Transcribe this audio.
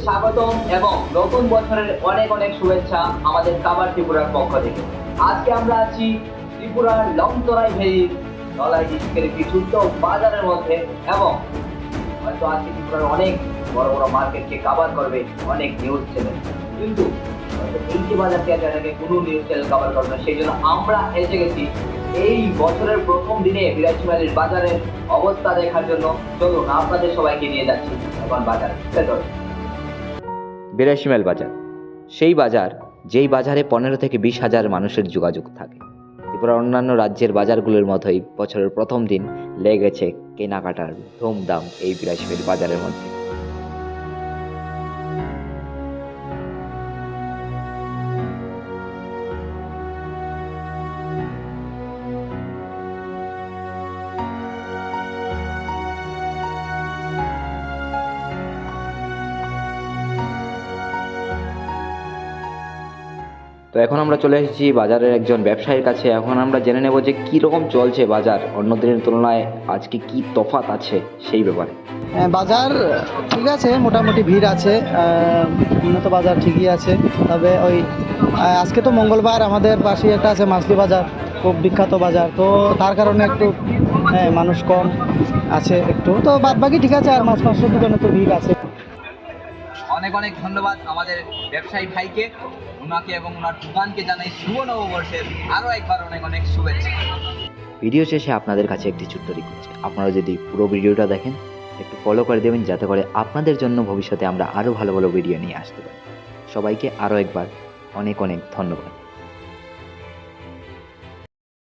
স্বাগতম এবং নতুন বছরের অনেক অনেক শুভেচ্ছা আমাদের কাবার ত্রিপুরার পক্ষ থেকে। আজকে আমরা আছি ত্রিপুরার লংতরাই ভেরির ধলাই ডিস্ট্রিক্টের একটি ছোট্ট বাজারের মধ্যে এবং হয়তো আজকে ত্রিপুরার অনেক বড় বড় মার্কেটকে কাভার করবে অনেক নিউজ চ্যানেল, কিন্তু হয়তো এই যে বাজারটি আছে এটাকে কোনো নিউজ চ্যানেল কাভার করবে না। সেই জন্য আমরা এসে গেছি এই বছরের প্রথম দিনে বিরাশিমালির বাজারের অবস্থা দেখার জন্য। চলুন আপনাদের সবাইকে নিয়ে যাচ্ছি এখন বাজারে। বিরাশি মাইল বাজার সেই বাজার যেই বাজারে 15 থেকে 20 হাজার মানুষের যোগাযোগ থাকে। ত্রিপুরার অন্যান্য রাজ্যের বাজারগুলোর মতোই বছরের প্রথম দিন লেগেছে কেনাকাটার ধুমধাম এই বিরাশি মাইল বাজারের মধ্যে। তো এখন আমরা চলে এসেছি বাজারের একজন ব্যবসায়ীর কাছে। এখন আমরা জেনে নেব যে কী রকম চলছে বাজার, অন্য দিনের তুলনায় আজকে কি তফাৎ আছে সেই ব্যাপারে। বাজার ঠিক আছে, মোটামুটি ভিড় আছে, উন্নত বাজার ঠিকই আছে। তবে ওই আজকে তো মঙ্গলবার, আমাদের পাশে একটা আছে মাছলি বাজার, খুব বিখ্যাত বাজার, তো তার কারণে একটু মানুষ কম আছে একটু, তো বাদ বাকি ঠিক আছে। আর মাছ মাংসের দোকানে তো ভিড় আছে। অনেক অনেক ধন্যবাদ আমাদের ব্যবসায়ী ভাইকে, ওনাকে এবং ওনার দোকানকে জানাই শুভ নববর্ষের আরও একবার অনেক অনেক শুভেচ্ছা। ভিডিও শেষে আপনাদের কাছে একটি ছোট্ট রিকোয়েস্ট, আপনারা যদি পুরো ভিডিওটা দেখেন একটু ফলো করে দেবেন, যাতে করে আপনাদের জন্য ভবিষ্যতে আমরা আরও ভালো ভালো ভিডিও নিয়ে আসতে পারি। সবাইকে আরও একবার অনেক অনেক ধন্যবাদ।